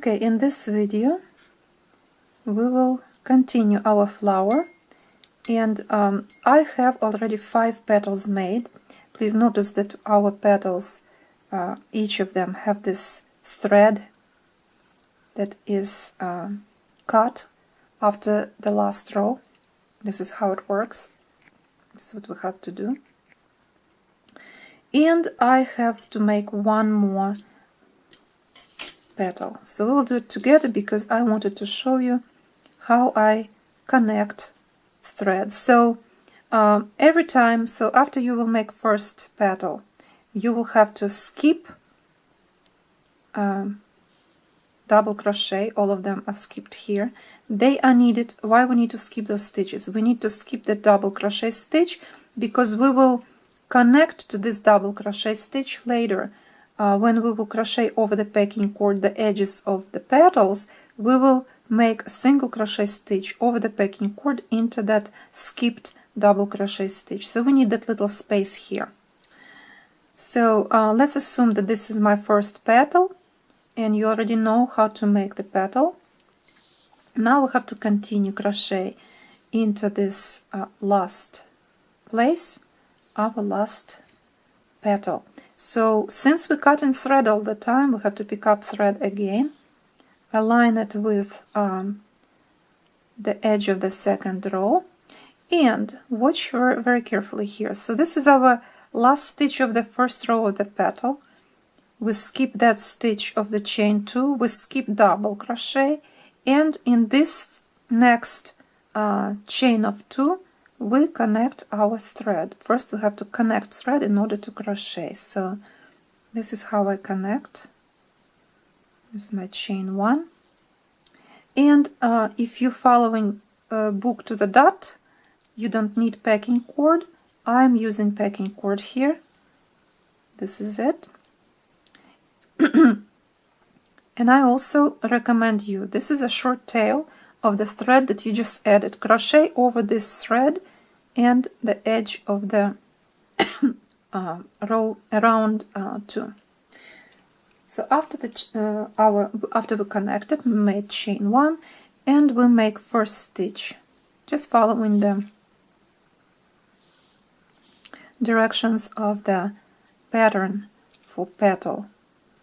Okay, in this video we will continue our flower, and I have already 5 petals made. Please notice that our petals, each of them have this thread that is cut after the last row. This is how it works. This is what we have to do. And I have to make one more petal. So we will do it together because I wanted to show you how I connect threads. So every time, so after you will make first petal, you will have to skip double crochet. All of them are skipped here. They are needed. Why we need to skip those stitches? We need to skip the double crochet stitch because we will connect to this double crochet stitch later. When we will crochet over the packing cord the edges of the petals, we will make a single crochet stitch over the packing cord into that skipped double crochet stitch. So we need that little space here. So let's assume that this is my first petal, and you already know how to make the petal. Now we have to continue crochet into this last place, our last petal. So since we cut in thread all the time, we have to pick up thread again, align it with the edge of the second row, and watch very carefully here. So this is our last stitch of the first row of the petal. We skip that stitch of the chain 2, we skip double crochet, and in this next chain of 2 we connect our thread. First we have to connect thread in order to crochet. So this is how I connect. This is my chain 1. And if you're following book to the dot, you don't need packing cord. I'm using packing cord here. This is it. And I also recommend you, this is a short tail of the thread that you just added. Crochet over this thread and the edge of the row around 2. So after after we connected, we made chain 1 and we make first stitch, just following the directions of the pattern for petal.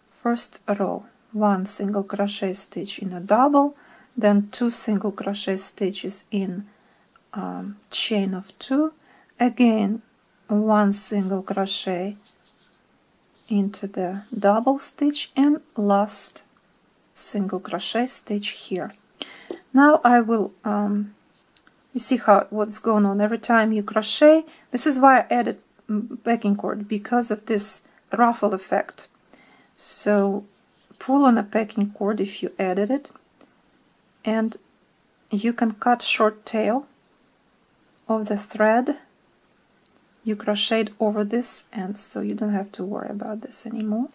First row, 1 single crochet stitch in a double, then 2 single crochet stitches in chain of 2, again 1 single crochet into the double stitch, and last single crochet stitch here. Now I will you see what's going on every time you crochet. This is why I added packing cord, because of this ruffle effect. So pull on a packing cord if you added it, and you can cut short tail of the thread. You crocheted over this, and so you don't have to worry about this anymore.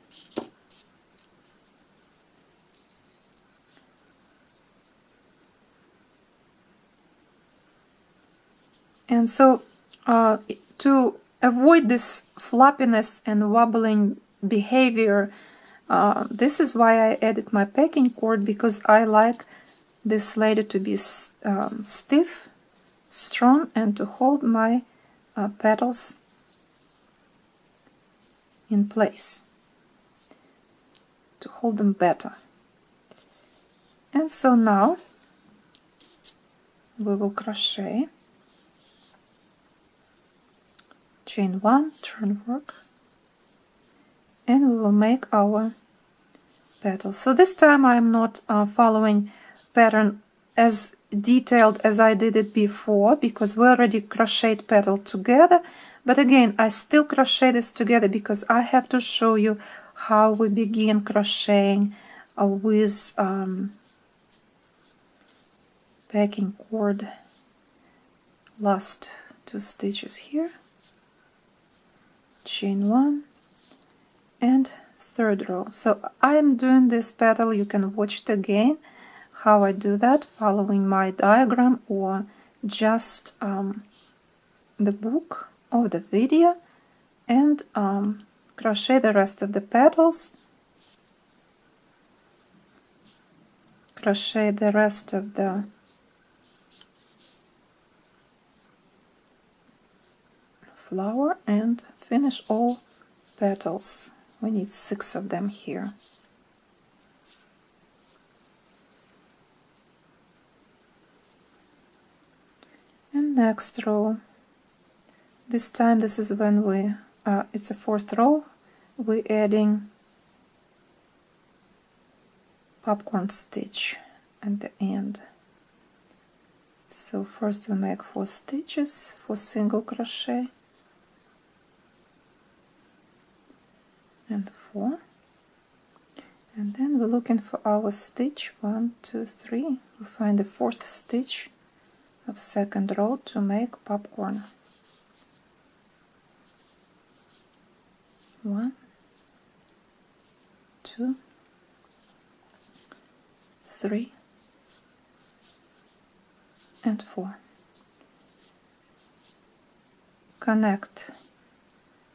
And so to avoid this floppiness and wobbling behavior, this is why I added my packing cord, because I like this later to be stiff, strong, and to hold my petals in place, to hold them better. And so now we will crochet chain 1, turn work, and we will make our petals. So this time I'm not following pattern as detailed as I did it before, because we already crocheted petal together, but again I still crochet this together because I have to show you how we begin crocheting with packing cord. Last 2 stitches here, chain 1, and third row. So I am doing this petal, you can watch it again how I do that, following my diagram or just the book of the video, and crochet the rest of the petals crochet the rest of the flower and finish all petals. We need 6 of them here. And next row, this time this is when we it's a 4th row, we're adding popcorn stitch at the end. So first we make 4 stitches for single crochet and 4, and then we're looking for our stitch 1, 2, 3. We find the 4th stitch of 2nd row to make popcorn. 1, 2, 3, and 4. Connect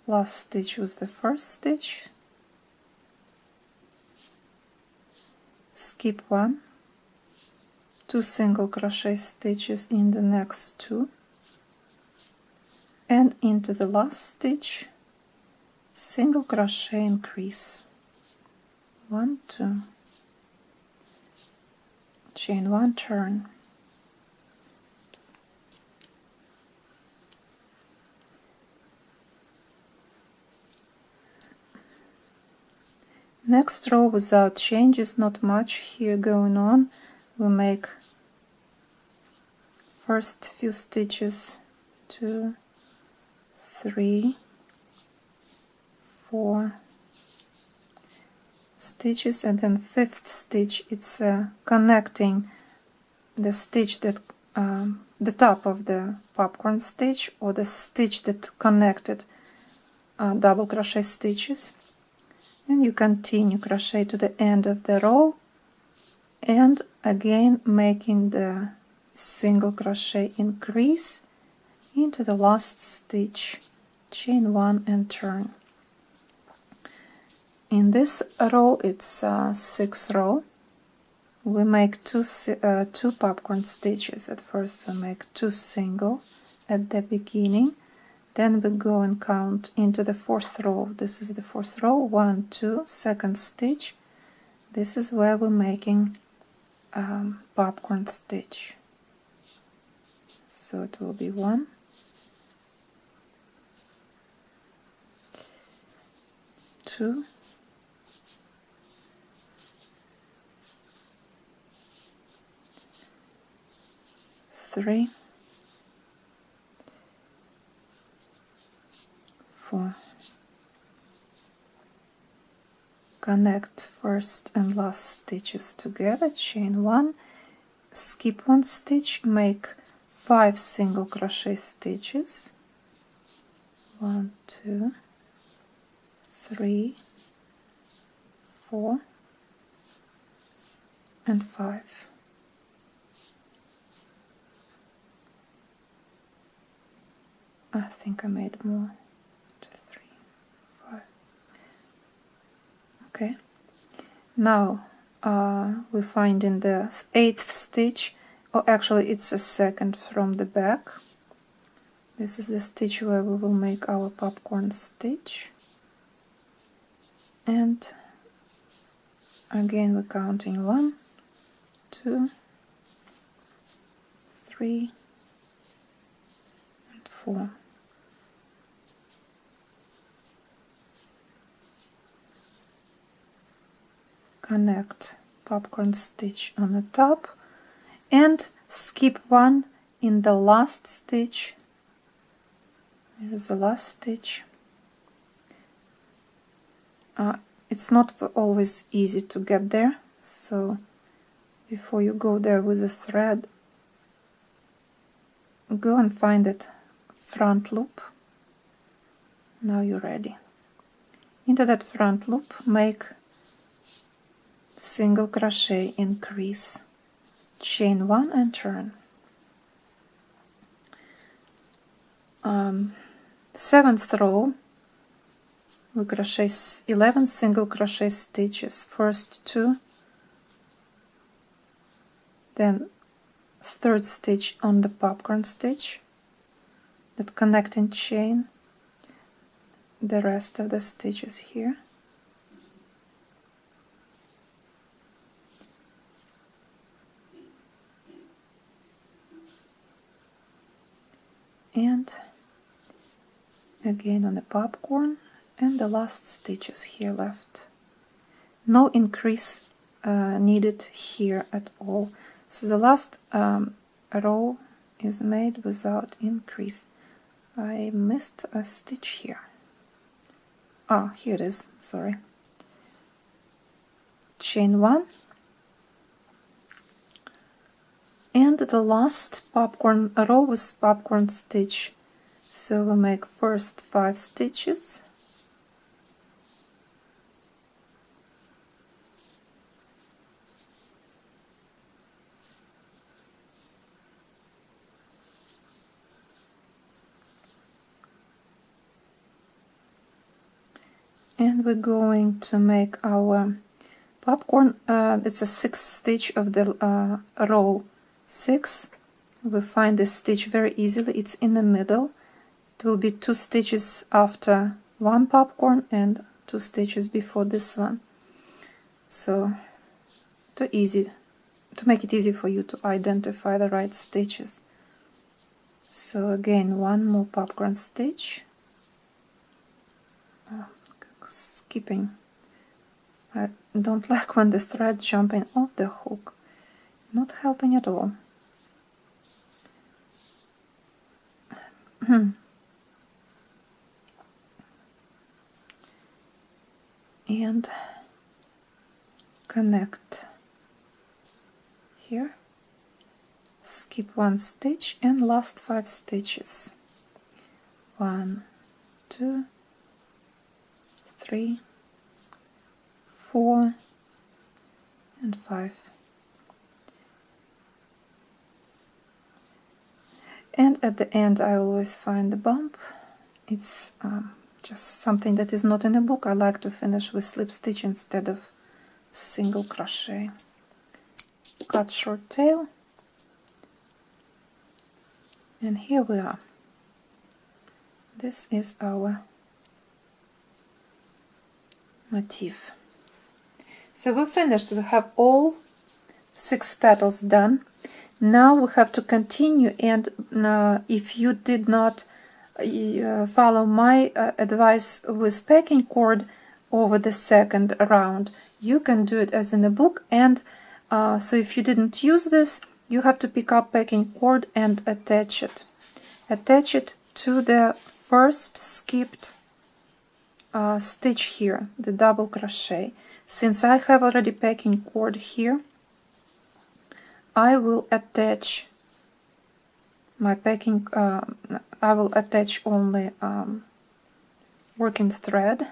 last stitch with the first stitch, skip 1, 2 single crochet stitches in the next 2, and into the last stitch single crochet increase, 1, 2, chain 1, turn. Next row without changes, not much here going on. We make first few stitches 2, 3, 4 stitches, and then 5th stitch it's connecting the stitch that the top of the popcorn stitch or the stitch that connected double crochet stitches, and you continue crochet to the end of the row and again making the single crochet increase into the last stitch, chain 1 and turn. In this row it's 6th row. We make two popcorn stitches. At first we make 2 single at the beginning, then we go and count into the 4th row. This is the 4th row, 1, 2, 2nd stitch. This is where we're making popcorn stitch. So it will be 1, 2, 3, 4. Connect first and last stitches together, chain 1, skip 1 stitch, make 5 single crochet stitches, 1, 2, 3, 4, and 5. I think I made more. 2, 3, 5. Okay. Now we find in the 8th stitch, or actually it's a 2nd from the back. This is the stitch where we will make our popcorn stitch. And again we're counting 1, 2, 3, and 4. Connect popcorn stitch on the top and skip 1 in the last stitch. Here's the last stitch. It's not always easy to get there, so before you go there with a thread, go and find that front loop. Now you're ready. Into that front loop make single crochet increase, chain 1 and turn. 7th row we crochet 11 single crochet stitches, first 2 then third stitch on the popcorn stitch, that connecting chain, the rest of the stitches here, and again on the popcorn, and the last stitches here left. No increase needed here at all. So the last row is made without increase. I missed a stitch here. Ah, here it is, sorry. Chain 1, and the last popcorn row with popcorn stitch. So we make first 5 stitches, and we're going to make our popcorn. It's a 6th stitch of the row 6. We find this stitch very easily. It's in the middle. It will be 2 stitches after one popcorn and 2 stitches before this one. So to make it easy for you to identify the right stitches. So again, one more popcorn stitch. Skipping. I don't like when the thread jumping off the hook. Not helping at all. And connect here, skip 1 stitch, and last 5 stitches. 1, 2, 3, 4, and 5. And at the end I always find the bump. It's just something that is not in a book. I like to finish with slip stitch instead of single crochet. Cut short tail, and here we are. This is our motif. So we finished. We have all 6 petals done. Now we have to continue, and if you did not follow my advice with packing cord over the second round, you can do it as in the book. And so if you didn't use this, you have to pick up packing cord and attach it. Attach it to the first skipped stitch here, the double crochet. Since I have already packing cord here, I will attach my packing, I will attach only working thread,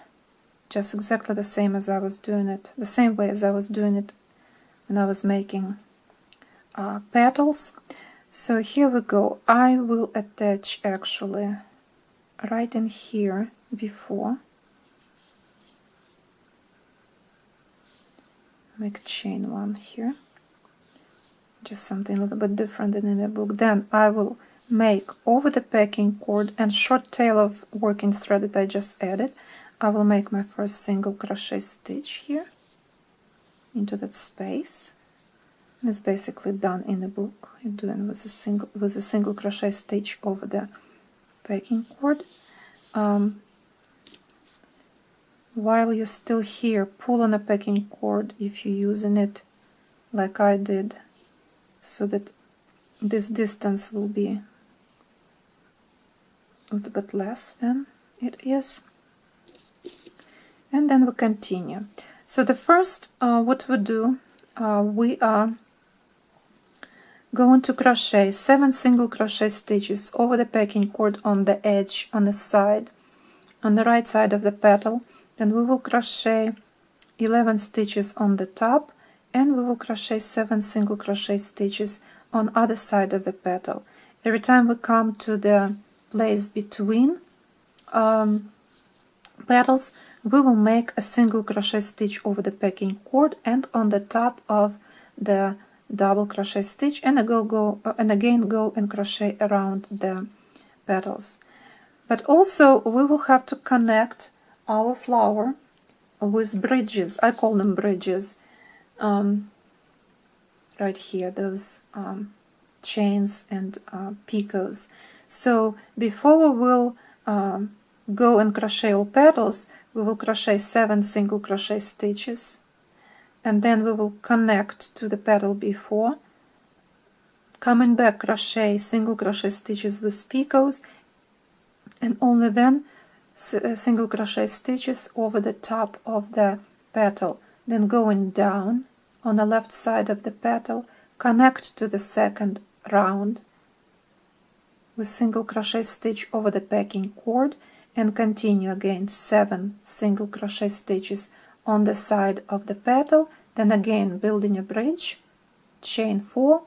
just exactly the same as I was doing it, the same way as I was doing it when I was making petals. So here we go. I will attach actually right in here before. Make chain 1 here. Just something a little bit different than in the book. Then I will make over the packing cord and short tail of working thread that I just added. I will make my first single crochet stitch here into that space. It's basically done in the book. You're doing with a single crochet stitch over the packing cord. While you're still here, pull on a packing cord if you're using it like I did, so that this distance will be a little bit less than it is. And then we continue. So the first, what we do, we are going to crochet 7 single crochet stitches over the packing cord on the edge, on the side, on the right side of the petal. Then we will crochet 11 stitches on the top, and we will crochet 7 single crochet stitches on other side of the petal. Every time we come to the place between petals, we will make a single crochet stitch over the packing cord and on the top of the double crochet stitch, and again go and crochet around the petals. But also we will have to connect our flower with bridges. I call them bridges, right here, those chains and picots. So before we will go and crochet all petals, we will crochet 7 single crochet stitches, and then we will connect to the petal before, coming back, crochet single crochet stitches with picots, and only then single crochet stitches over the top of the petal, then going down on the left side of the petal, connect to the second round with single crochet stitch over the packing cord, and continue again 7 single crochet stitches on the side of the petal, then again building a bridge, chain 4,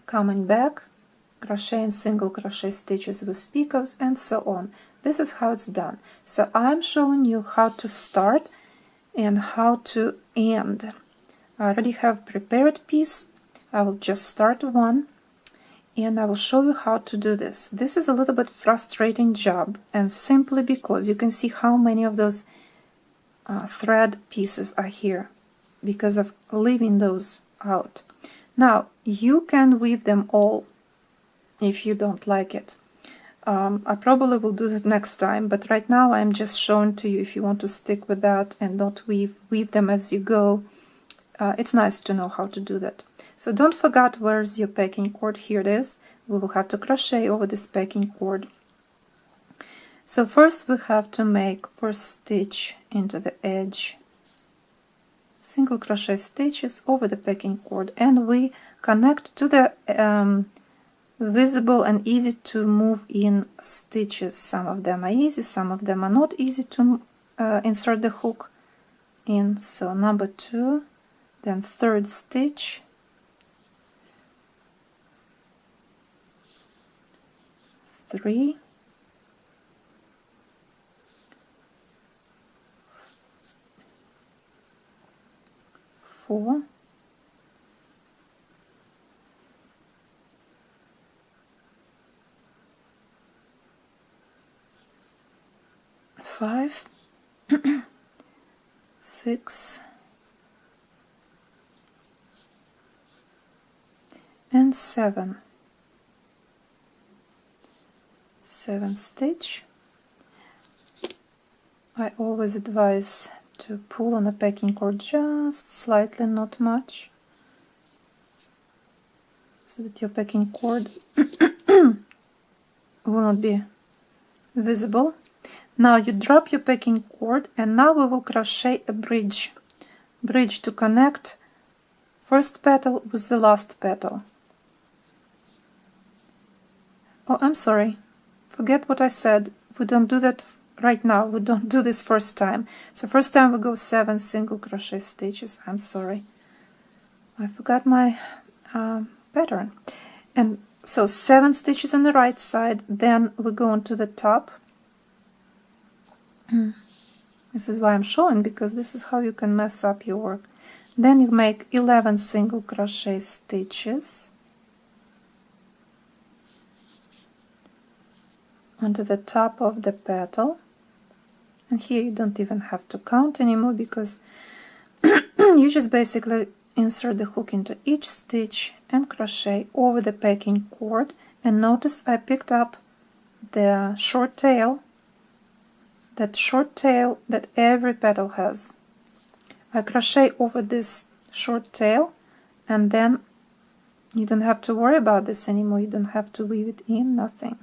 coming back, crocheting single crochet stitches with picots, and so on. This is how it's done. So I'm showing you how to start and how to end. I already have prepared piece. I will just start one, and I will show you how to do this. This is a little bit frustrating job, and simply because you can see how many of those thread pieces are here because of leaving those out. Now you can weave them all if you don't like it. I probably will do that next time, but right now I'm just showing to you if you want to stick with that and not weave them as you go. It's nice to know how to do that. So don't forget where's your packing cord. Here it is. We will have to crochet over this packing cord. So first we have to make first stitch into the edge, single crochet stitches over the packing cord, and we connect to the visible and easy to move in stitches. Some of them are easy, some of them are not easy to insert the hook in. So number 2, then third stitch, 3, 4, 5, 6, and 7. 7 stitch. I always advise to pull on a packing cord just slightly, not much, so that your packing cord will not be visible. Now you drop your packing cord, and now we will crochet a bridge to connect first petal with the last petal. Oh, I'm sorry, forget what I said. We don't do that right now. We don't do this first time. So first time we go 7 single crochet stitches. I'm sorry, I forgot my pattern. And so 7 stitches on the right side, then we go onto the top. This is why I'm showing, because this is how you can mess up your work. Then you make 11 single crochet stitches onto the top of the petal, and here you don't even have to count anymore, because you just basically insert the hook into each stitch and crochet over the packing cord. And notice I picked up the short tail, that short tail that every petal has. I crochet over this short tail, and then you don't have to worry about this anymore. You don't have to weave it in, nothing.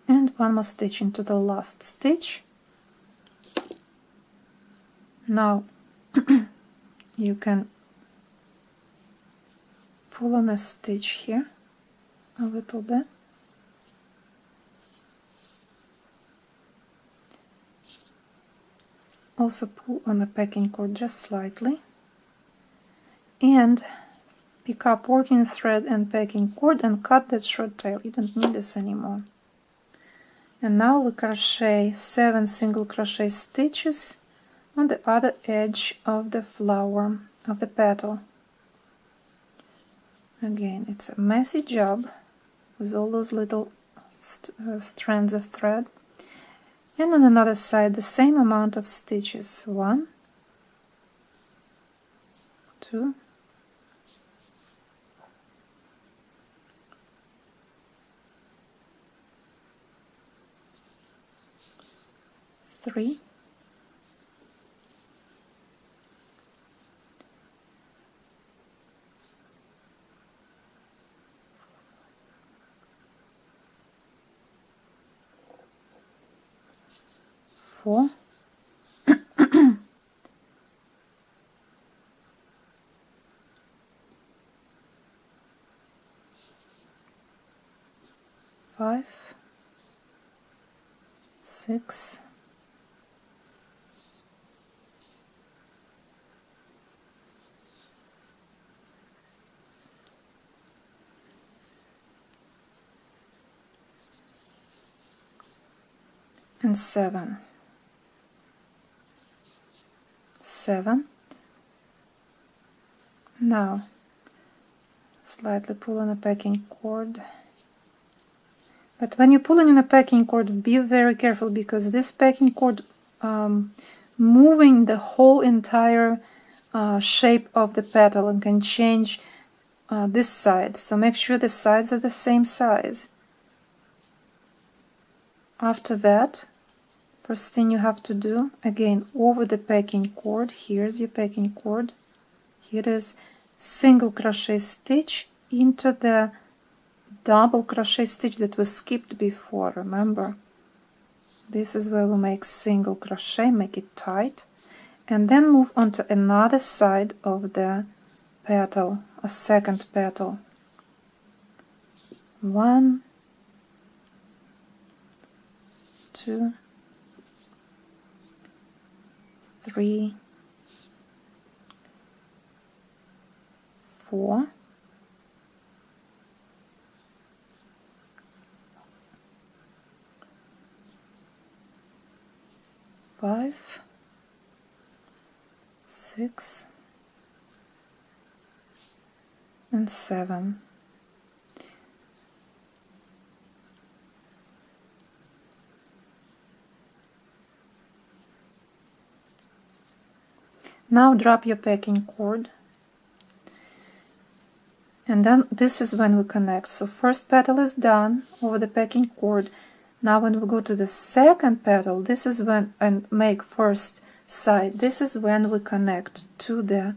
And one more stitch into the last stitch. Now you can pull on a stitch here a little bit, also pull on a packing cord just slightly, and pick up working thread and packing cord and cut that short tail. You don't need this anymore. And now we crochet 7 single crochet stitches on the other edge of the flower, of the petal. Again, it's a messy job with all those little strands of thread. And on another side the same amount of stitches. 1, 2, 3, 4, 5, 6, 7. 7. Now slightly pull on a packing cord, but when you're pulling on a packing cord, be very careful, because this packing cord moving the whole entire shape of the petal and can change this side, so make sure the sides are the same size. After that, first thing you have to do, again over the packing cord, here's your packing cord, here it is, single crochet stitch into the double crochet stitch that was skipped before. Remember, this is where we make single crochet, make it tight, and then move on to another side of the petal, a second petal. 1, 2, 3, 4, 5, 6, and 7. Now drop your packing cord, and then this is when we connect. So first petal is done over the packing cord. Now when we go to the second petal, this is when, and make first side, this is when we connect to the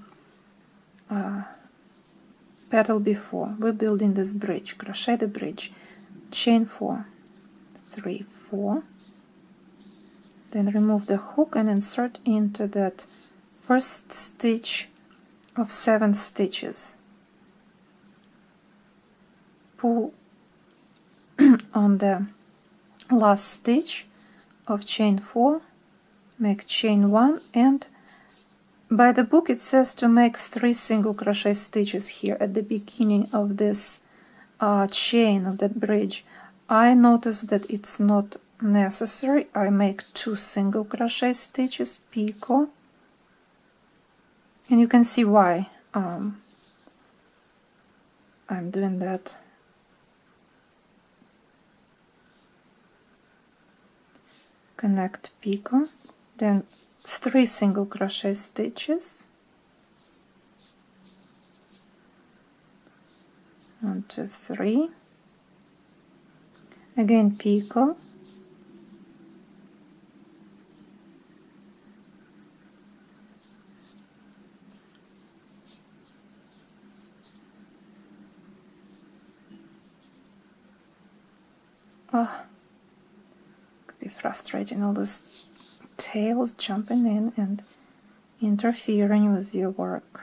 petal before. We're building this bridge, crochet the bridge, chain 4, 3, 4, then remove the hook and insert into that first stitch of 7 stitches. Pull on the last stitch of chain 4, make chain 1, and by the book it says to make 3 single crochet stitches here at the beginning of this chain of that bridge. I noticed that it's not necessary. I make 2 single crochet stitches, picot, and you can see why I'm doing that. Connect picot, then 3 single crochet stitches, 1, 2, 3, again picot, could be frustrating, all those tails jumping in and interfering with your work.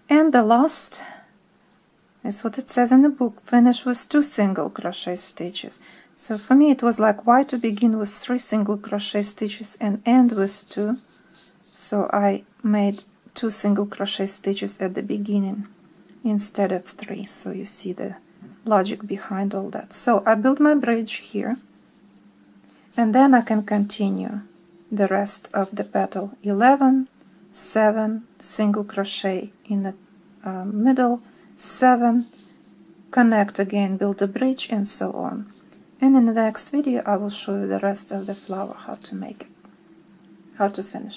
And the last is what it says in the book, finish with 2 single crochet stitches. So for me it was like, why to begin with 3 single crochet stitches and end with 2? So I made 2 single crochet stitches at the beginning instead of 3. So you see the logic behind all that. So I build my bridge here, and then I can continue the rest of the petal. 11, 7 single crochet in the middle, 7, connect again, build a bridge, and so on. And in the next video I will show you the rest of the flower, how to make it, how to finish it.